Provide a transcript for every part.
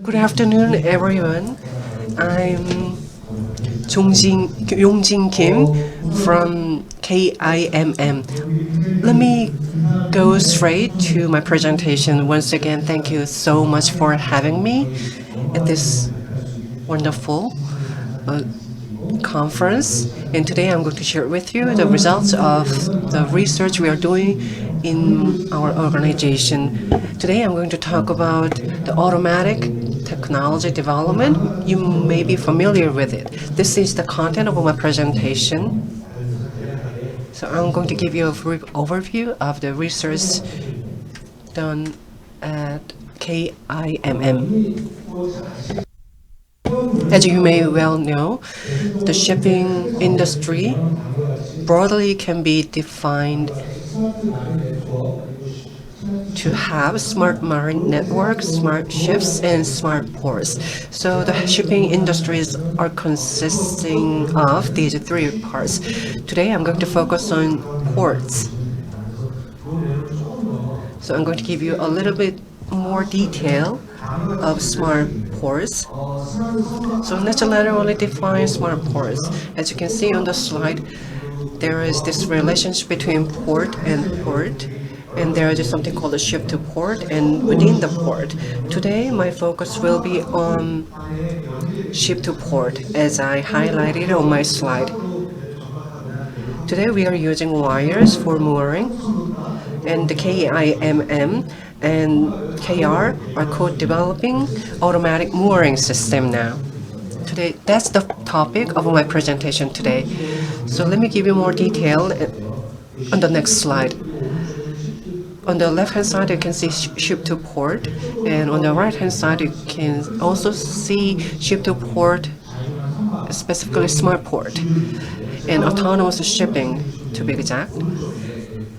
Good afternoon, everyone. I'm Yong-Jin Kim from KIMM. Let me go straight to my presentation. Once again, thank you so much for having me at this wonderful conference. And today I'm going to share with you the results of the research we are doing in our organization. Today I'm going to talk about the automatic technology development. You may be familiar with it. This is the content of my presentation. So I'm going to give you a brief overview of the research done at KIMM. As you may well know, the shipping industry broadly can be defined to have smart marine networks, smart ships, and smart ports. So the shipping industries are consisting of these three parts. Today I'm going to focus on ports. So I'm going to give you a little bit more detail of smart ports. So let's laterally define smart ports. As you can see on the slide, there is this relationship between port and port, and there is something called a ship to port and within the port. Today my focus will be on ship to port as I highlighted on my slide. Today we are using wires for mooring, and the KIMM and KR are co-developing automatic mooring system now. Today, that's the topic of my presentation today. So let me give you more detail on the next slide. On the left-hand side, you can see ship to port, and on the right-hand side, you can also see ship to port, specifically smart port, and autonomous shipping, to be exact.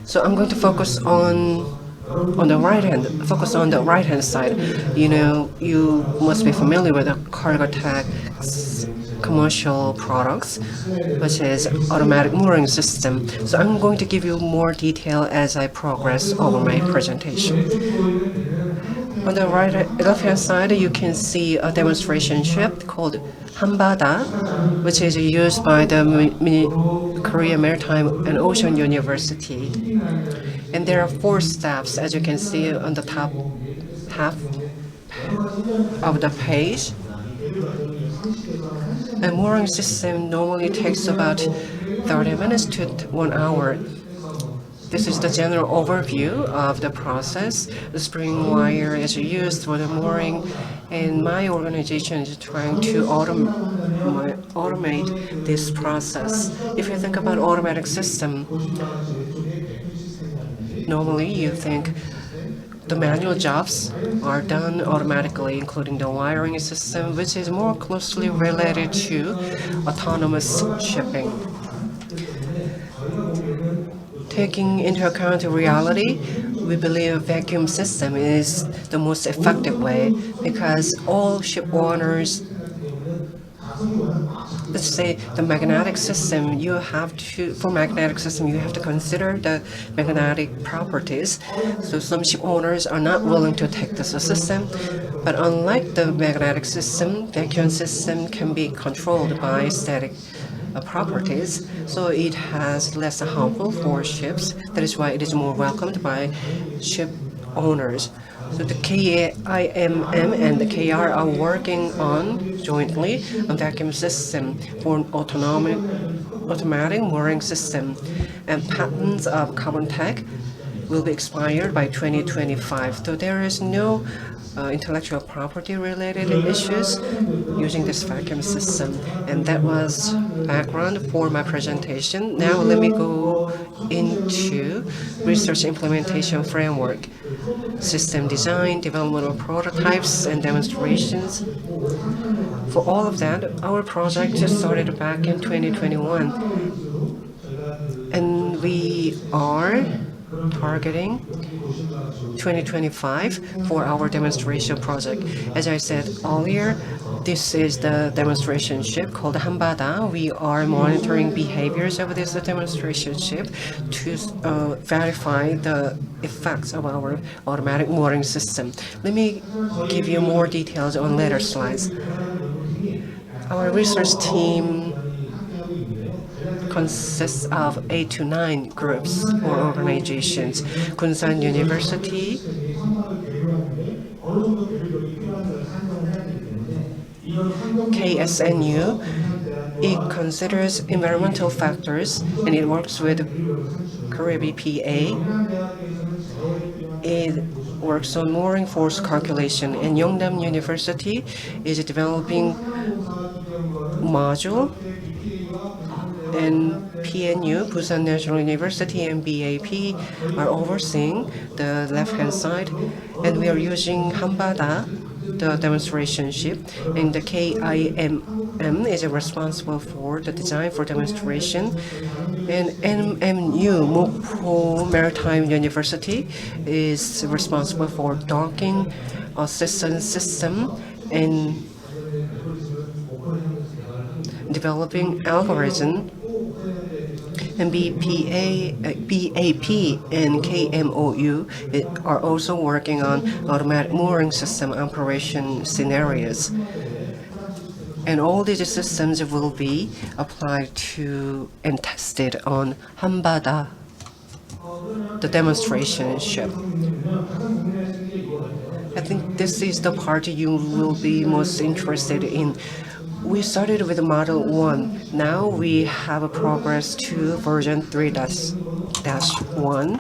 So I'm going to focus on the right hand side. You must be familiar with the cargo tax commercial products, which is automatic mooring system. So I'm going to give you more detail as I progress over my presentation. On the left-hand side, you can see a demonstration ship called Hanbada, which is used by the Korea Maritime and Ocean University. And there are 4 steps, as you can see on the top half of the page. A mooring system normally takes about 30 minutes to 1 hour. This is the general overview of the process. The spring wire is used for the mooring, and my organization is trying to automate this process. If you think about automatic system, normally you think the manual jobs are done automatically, including the wiring system, which is more closely related to autonomous shipping. Taking into account the reality, we believe vacuum system is the most effective way because all ship owners, let's say the magnetic system, for magnetic system, you have to consider the magnetic properties. So some ship owners are not willing to take this system. But unlike the magnetic system, vacuum system can be controlled by static properties, so it has less harmful for ships. That is why it is more welcomed by ship owners. So the KIMM and the KR are working on jointly a vacuum system for an automatic mooring system, and patents of carbon tech will be expired by 2025. So there is no intellectual property related issues using this vacuum system, and that was background for my presentation. Now let me go into research implementation framework, system design, development of prototypes and demonstrations. For all of that, our project just started back in 2021, and we are targeting 2025 for our demonstration project. As I said earlier, this is the demonstration ship called Hanbada. We are monitoring behaviors of this demonstration ship to verify the effects of our automatic mooring system. Let me give you more details on later slides. Our research team consists of 8 to 9 groups or organizations. Kunsan University, KSNU, it considers environmental factors and it works with Caribbean PA. It works on mooring force calculation, and Yongdam University is developing module, and PNU, Busan National University, and BAP are overseeing the left-hand side, and we are using Hanbada, the demonstration ship, and the KIMM is responsible for the design for demonstration, and MMU, Mokpo Maritime University, is responsible for docking assistance system and developing algorithm, and BAP and KMOU are also working on automatic mooring system operation scenarios. And all these systems will be applied to and tested on Hanbada, the demonstration ship. I think this is the part you will be most interested in. We started with Model 1. Now we have a progress to version 3-1.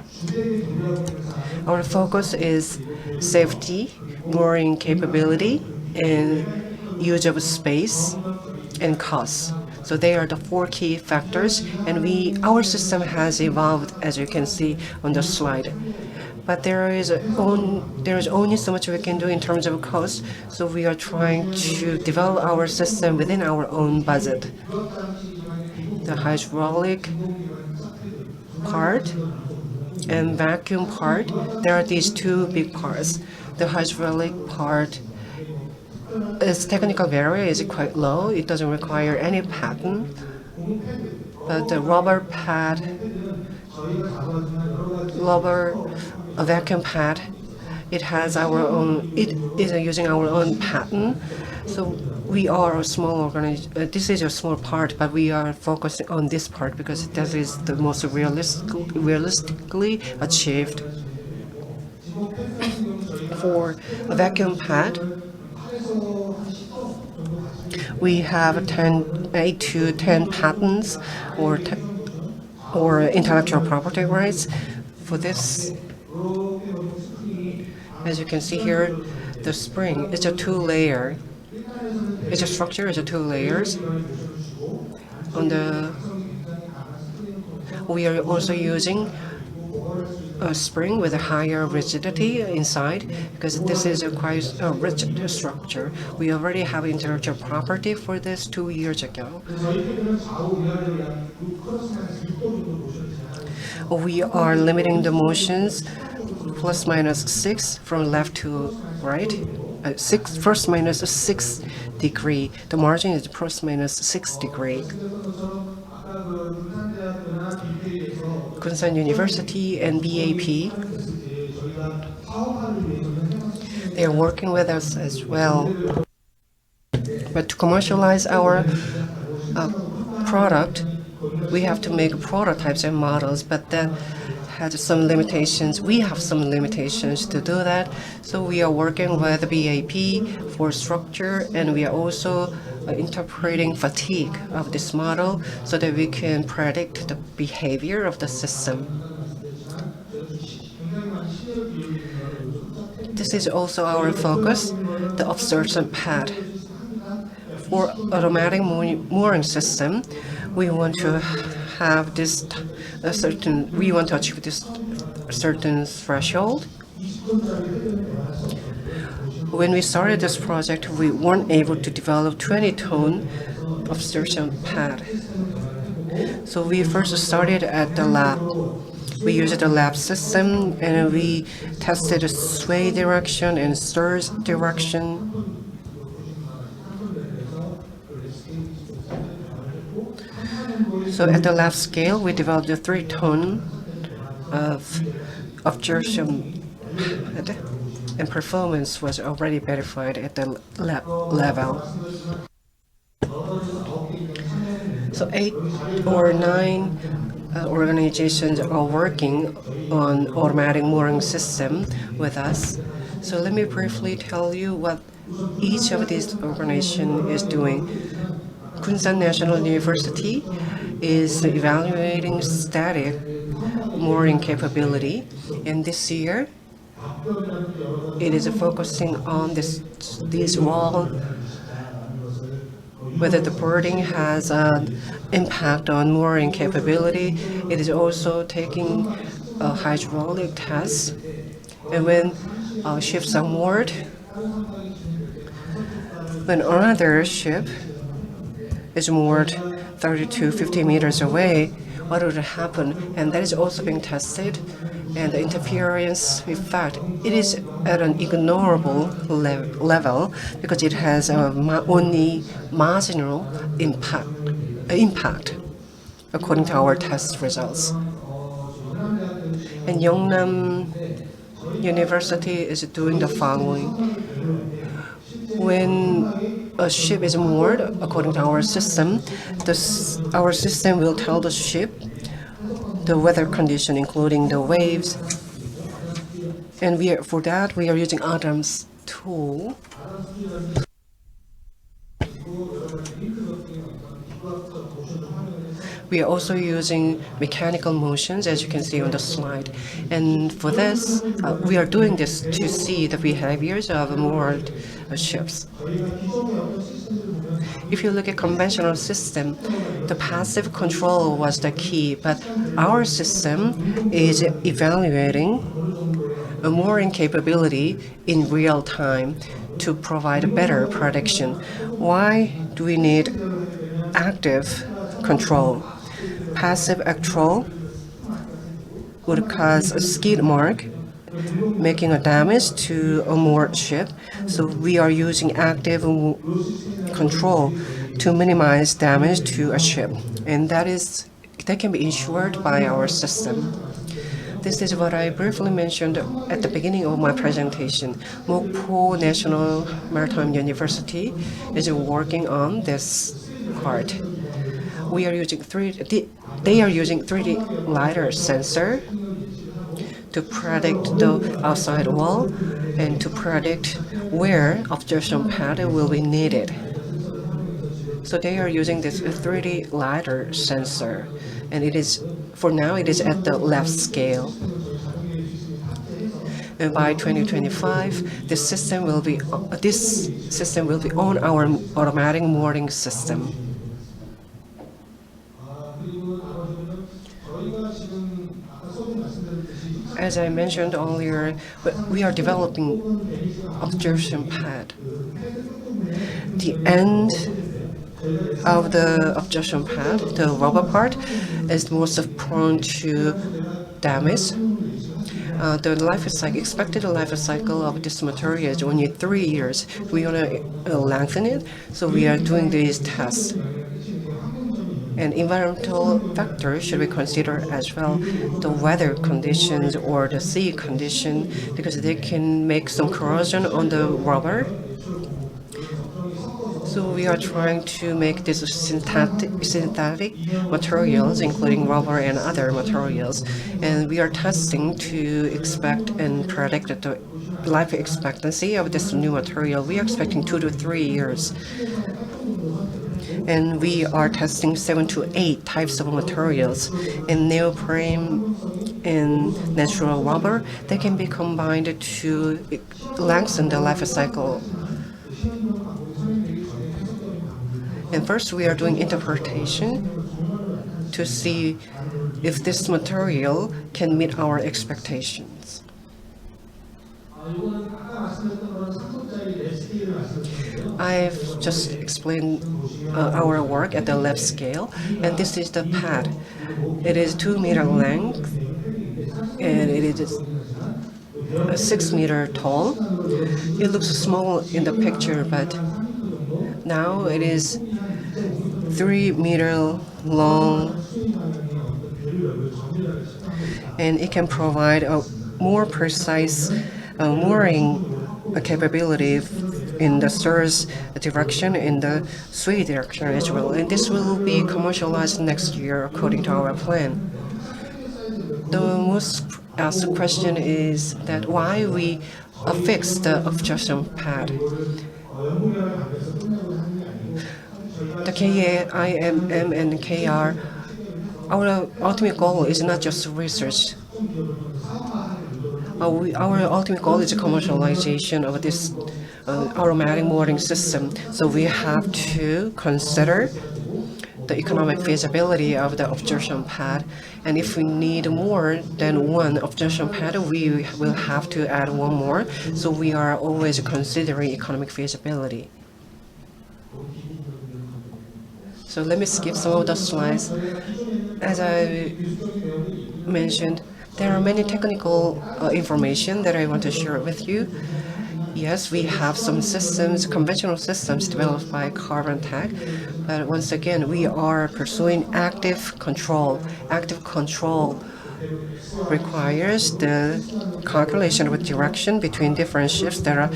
Our focus is safety, mooring capability, and use of space and cost. So they are the 4 key factors, and our system has evolved, as you can see on the slide. But there is only so much we can do in terms of cost, so we are trying to develop our system within our own budget. The hydraulic part and vacuum part, there are these 2 big parts. The hydraulic part, its technical barrier is quite low. It doesn't require any patent. But the a vacuum pad, it has our own. It is using our own patent. So we are a small organization. This is a small part, but we are focusing on this part because that is the most realistically achieved. For a vacuum pad, we have 8 to 10 patents or intellectual property rights for this. As you can see here, the spring is a 2-layer. Its structure is 2 layers. We are also using a spring with a higher rigidity inside because this is quite a rigid structure. We already have intellectual property for this 2 years ago. We are limiting the motions ±6 from left to right. ±6 degree. The margin is ±6 degree. Kunsan University and BAP, they are working with us as well. But to commercialize our product, we have to make prototypes and models, but that has some limitations. We have some limitations to do that. So we are working with BAP for structure, and we are also interpreting fatigue of this model so that we can predict the behavior of the system. This is also our focus, the observation pad. For automatic mooring system, we want to have this we want to achieve this certain threshold. When we started this project, we weren't able to develop 20-ton observation pad. So we first started at the lab. We used the lab system and we tested the sway direction and stir direction. So at the lab scale, we developed a 3-ton of absorption pad, and performance was already verified at the lab level. So 8 or 9 organizations are working on automatic mooring system with us. So let me briefly tell you what each of these organizations is doing. Kunsan National University is evaluating static mooring capability, and this year it is focusing on this wall, whether the boarding has an impact on mooring capability. It is also taking a hydraulic test, and when ships are moored, when another ship is moored 30 to 50 meters away, what would happen? And that is also being tested. And the interference effect, it is at an ignorable level because it has only marginal impact according to our test results. And Yongnam University is doing the following. When a ship is moored, according to our system, our system will tell the ship the weather condition, including the waves. And for that, we are using Adam's tool. We are also using mechanical motions, as you can see on the slide. And for this, we are doing this to see the behaviors of moored ships. If you look at conventional system, the passive control was the key, but our system is evaluating a mooring capability in real time to provide a better prediction. Why do we need active control? Passive control would cause a skid mark, making a damage to a moored ship. So we are using active control to minimize damage to a ship, and that can be ensured by our system. This is what I briefly mentioned at the beginning of my presentation. Mokpo National Maritime University is working on this part. They are using 3D LiDAR sensor to predict the outside wall and to predict where observation pad will be needed. So they are using this 3D LiDAR sensor, and for now it is at the lab scale. And by 2025, this system will be on our automatic mooring system. As I mentioned earlier, we are developing observation pad. The end of the observation pad, the rubber part, is most prone to damage. The expected life cycle of this material is only 3 years. We want to lengthen it, so we are doing these tests. And environmental factors should be considered as well, the weather conditions or the sea condition, because they can make some corrosion on the rubber. So we are trying to make these synthetic materials, including rubber and other materials, and we are testing to expect and predict the life expectancy of this new material. We are expecting 2 to 3 years. And we are testing 7 to 8 types of materials. In neoprene and natural rubber, they can be combined to lengthen the life cycle. And first, we are doing interpretation to see if this material can meet our expectations. I've just explained our work at the lab scale, and this is the pad. It is 2 meter length, and it is 6 meters tall. It looks small in the picture, but now it is 3 meters long, and it can provide a more precise mooring capability in the source direction, in the sway direction as well. And this will be commercialized next year according to our plan. The most asked question is that why we affix the obstruction pad. The KIMM and KR, our ultimate goal is not just research. Our ultimate goal is the commercialization of this automatic mooring system. So we have to consider the economic feasibility of the obstruction pad. And if we need more than one obstruction pad, we will have to add one more. So we are always considering economic feasibility. So let me skip some of the slides. As I mentioned, there are many technical information that I want to share with you. Yes, we have some systems, conventional systems developed by Carbon Tech, but once again, we are pursuing active control. Active control requires the calculation of direction between different ships that are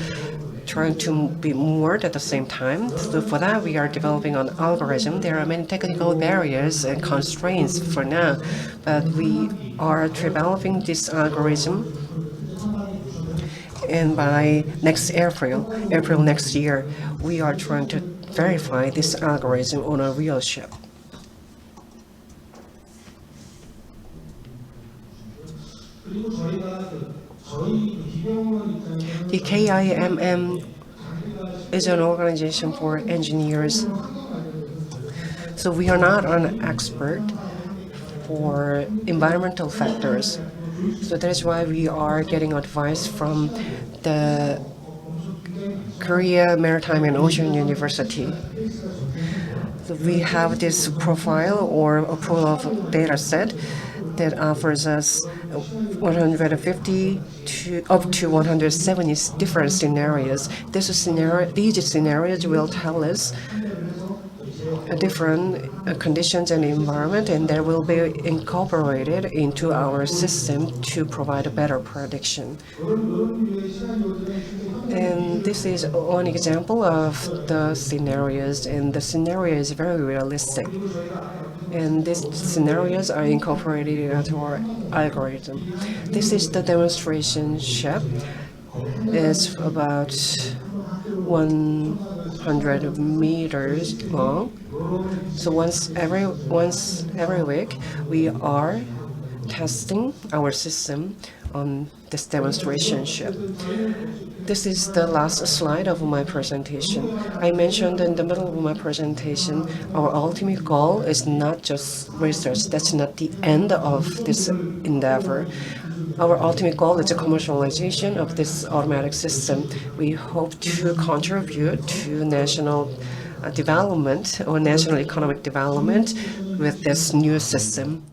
trying to be moored at the same time. So for that, we are developing an algorithm. There are many technical barriers and constraints for now, but we are developing this algorithm. And by next April next year, we are trying to verify this algorithm on a real ship. The KIMM is an organization for engineers. So we are not an expert for environmental factors. So that is why we are getting advice from the Korea Maritime and Ocean University. So we have this profile or a pool of data set that offers us 150 to up to 170 different scenarios. These scenarios will tell us different conditions and environment, and they will be incorporated into our system to provide a better prediction. And this is one example of the scenarios, and the scenario is very realistic. And these scenarios are incorporated into our algorithm. This is the demonstration ship. It's about 100 meters long. So once every week, we are testing our system on this demonstration ship. This is the last slide of my presentation. I mentioned in the middle of my presentation, our ultimate goal is not just research. That's not the end of this endeavor. Our ultimate goal is the commercialization of this automatic system. We hope to contribute to national development or national economic development with this new system.